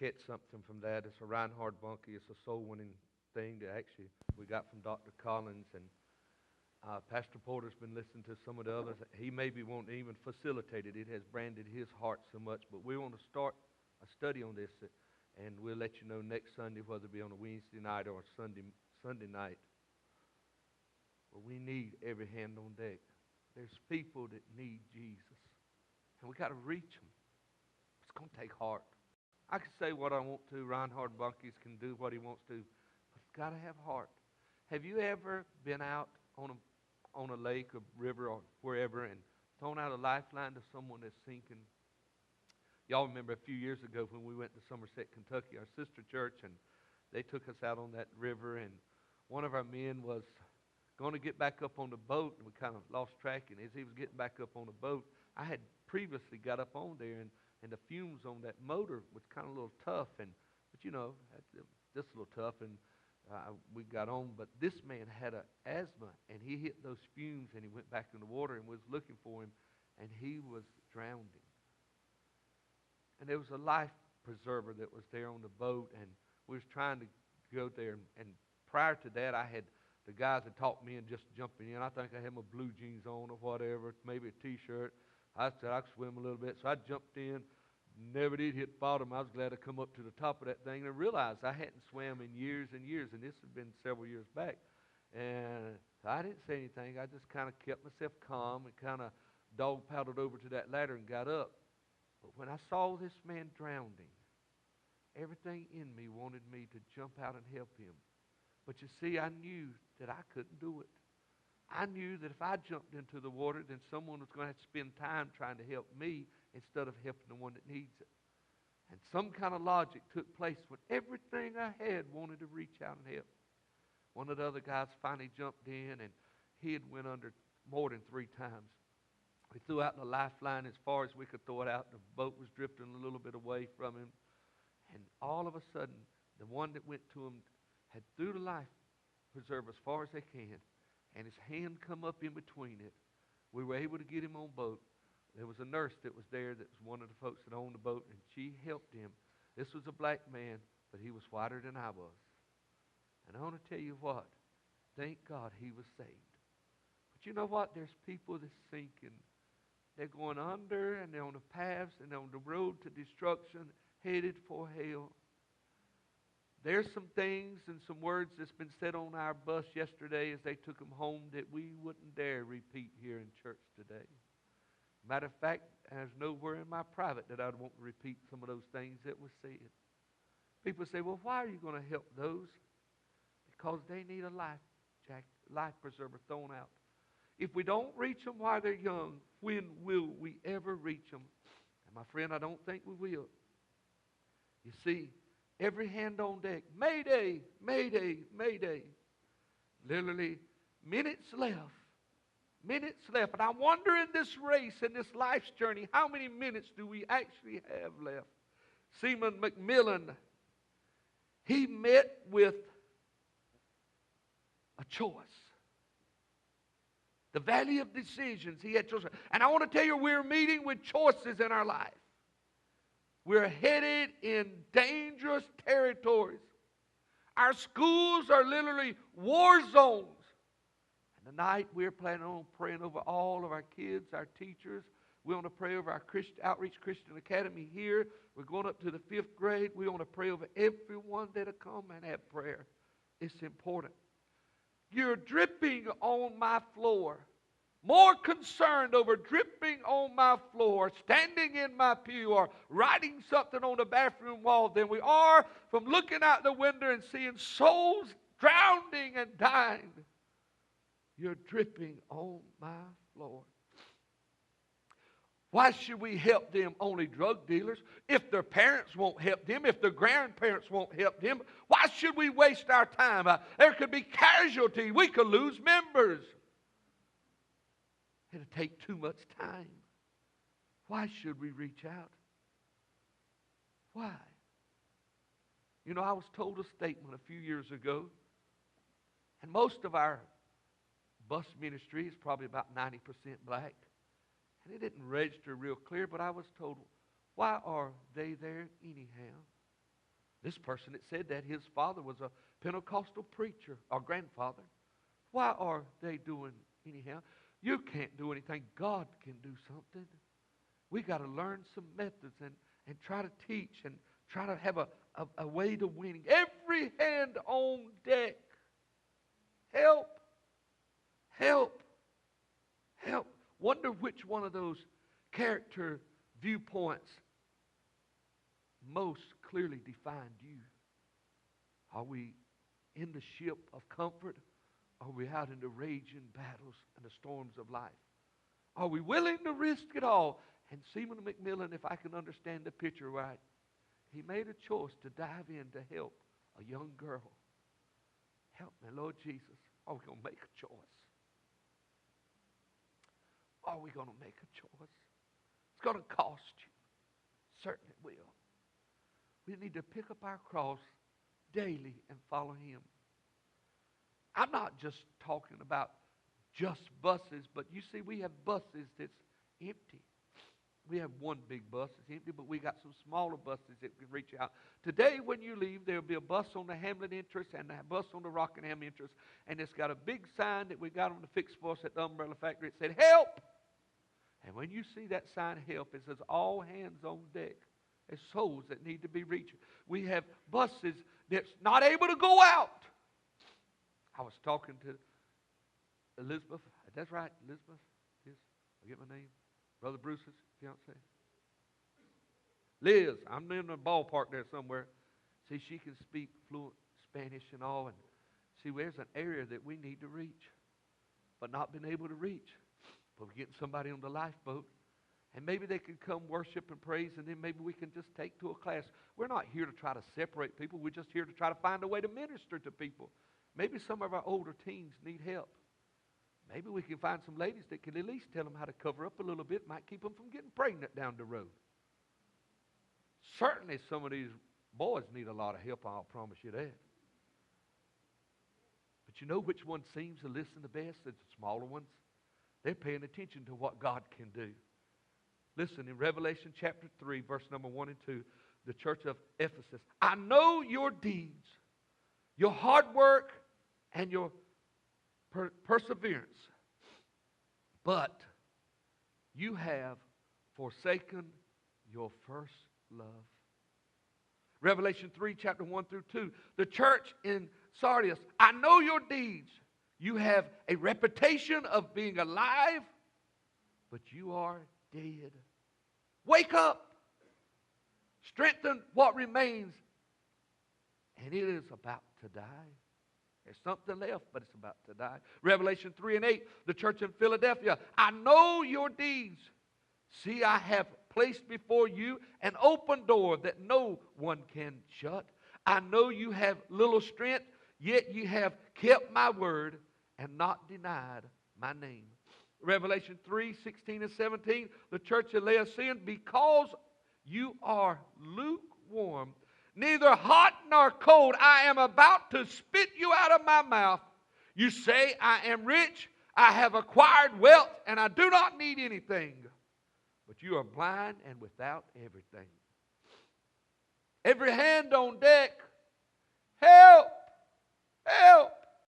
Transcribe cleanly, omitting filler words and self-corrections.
catch something from that. It's a Reinhard Bunkie. It's a soul-winning thing that actually we got from Dr. Collins. And Pastor Porter's been listening to some of the others. He maybe won't even facilitate it. It has branded his heart so much. But we want to start a study on this, and we'll let you know next Sunday, whether it be on a Wednesday night or a Sunday night. But we need every hand on deck. There's people that need Jesus, and we got to reach them. It's going to take heart. I can say what I want to. Reinhard Bunkies can do what he wants to, but it's got to have heart. Have you ever been out on a lake or river or wherever and thrown out a lifeline to someone that's sinking? Y'all remember a few years ago when we went to Somerset, Kentucky, our sister church, and they took us out on that river, and one of our men was going to get back up on the boat, and we kind of lost track. And as he was getting back up on the boat, I had previously got up on there, and the fumes on that motor was kind of a little tough, but you know, just a little tough, and we got on. But this man had an asthma, and he hit those fumes, and he went back in the water, and was looking for him, and he was drowning. And there was a life preserver that was there on the boat, and we was trying to go there. And prior to that, I had the guys that taught me and just jumping in. I think I had my blue jeans on or whatever, maybe a T-shirt. I said I could swim a little bit, so I jumped in. Never did hit bottom. I was glad to come up to the top of that thing and realized I hadn't swam in years and years, and this had been several years back. And I didn't say anything. I just kind of kept myself calm and kind of dog paddled over to that ladder and got up. But when I saw this man drowning, everything in me wanted me to jump out and help him. But you see, I knew that I couldn't do it. I knew that if I jumped into the water, then someone was going to have to spend time trying to help me instead of helping the one that needs it. And some kind of logic took place when everything I had wanted to reach out and help. One of the other guys finally jumped in, and he had went under more than 3 times. We threw out the lifeline as far as we could throw it out. The boat was drifting a little bit away from him. And all of a sudden, the one that went to him had threw the life preserver as far as they can, and his hand come up in between it. We were able to get him on boat. There was a nurse that was there that was one of the folks that owned the boat, and she helped him. This was a black man, but he was whiter than I was. And I want to tell you what, thank God he was saved. But you know what? There's people that's sinking. They're going under, and they're on the paths, and they're on the road to destruction, headed for hell. There's some things and some words that's been said on our bus yesterday as they took them home that we wouldn't dare repeat here in church today. Matter of fact, there's nowhere in my private that I'd want to repeat some of those things that were said. People say, well, why are you going to help those? Because they need a life preserver thrown out. If we don't reach them while they're young, when will we ever reach them? And my friend, I don't think we will. You see, every hand on deck. Mayday, mayday, mayday. Literally, minutes left. Minutes left. And I wonder in this race, in this life's journey, how many minutes do we actually have left? Seaman McMillan, he met with a choice. The valley of decisions. He had choices. And I want to tell you, we're meeting with choices in our life. We're headed in dangerous territories. Our schools are literally war zones. And tonight we're planning on praying over all of our kids, our teachers. We want to pray over our Outreach Christian Academy here. We're going up to the 5th grade. We want to pray over everyone that'll come and have prayer. It's important. You're dripping on my floor. More concerned over dripping on my floor, standing in my pew, or writing something on the bathroom wall than we are from looking out the window and seeing souls drowning and dying. You're dripping on my floor. Why should we help them, only drug dealers? If their parents won't help them, if their grandparents won't help them, why should we waste our time? There could be casualty. We could lose members. It'll take too much time. Why should we reach out? Why? You know, I was told a statement a few years ago, and most of our bus ministry is probably about 90% black. And it didn't register real clear, but I was told, why are they there anyhow? This person that said that, his father was a Pentecostal preacher or grandfather. Why are they doing anyhow? You can't do anything. God can do something. We got to learn some methods and try to teach and try to have a way to winning. Every hand on deck. Help. Help. Help. Wonder which one of those character viewpoints most clearly defined you. Are we in the ship of comfort? Or are we out in the raging battles and the storms of life? Are we willing to risk it all? And Seaman McMillan, if I can understand the picture right, he made a choice to dive in to help a young girl. Help me, Lord Jesus. Are we going to make a choice? Are we going to make a choice? It's going to cost you. Certainly it will. We need to pick up our cross daily and follow Him. I'm not just talking about just buses, but you see, we have buses that's empty. We have one big bus that's empty, but we got some smaller buses that can reach out. Today, when you leave, there'll be a bus on the Hamlin entrance and a bus on the Rockingham entrance, and it's got a big sign that we got on the fixed for us at the umbrella factory. It said, "Help!" And when you see that sign, "Help," it says, "All hands on deck." There's souls that need to be reached. We have buses that's not able to go out. I was talking to Elizabeth. That's right, Elizabeth. Yes, I get my name. Brother Bruce's fiance. Liz, I'm in the ballpark there somewhere. See, she can speak fluent Spanish and all. And see, there's an area that we need to reach, but not been able to reach. But we're getting somebody on the lifeboat. And maybe they can come worship and praise, and then maybe we can just take to a class. We're not here to try to separate people. We're just here to try to find a way to minister to people. Maybe some of our older teens need help. Maybe we can find some ladies that can at least tell them how to cover up a little bit. Might keep them from getting pregnant down the road. Certainly some of these boys need a lot of help, I'll promise you that. But you know which one seems to listen the best? It's the smaller ones. They're paying attention to what God can do. Listen, in Revelation chapter 3, verse number 1 and 2, the church of Ephesus, "I know your deeds, your hard work, and your perseverance, but you have forsaken your first love." Revelation 3, chapter 1 through 2, the church in Sardis, "I know your deeds. You have a reputation of being alive, but you are dead. Wake up. Strengthen what remains, and it is about to die." There's something left, but it's about to die. Revelation 3 and 8, the church in Philadelphia, "I know your deeds. See, I have placed before you an open door that no one can shut. I know you have little strength, yet you have kept my word and not denied my name." Revelation 3, 16 and 17, the church of Laodicea, "Because you are lukewarm, neither hot nor cold, I am about to spit you out of my mouth. You say, I am rich, I have acquired wealth, and I do not need anything. But you are blind and without everything." Every hand on deck. Help! Help!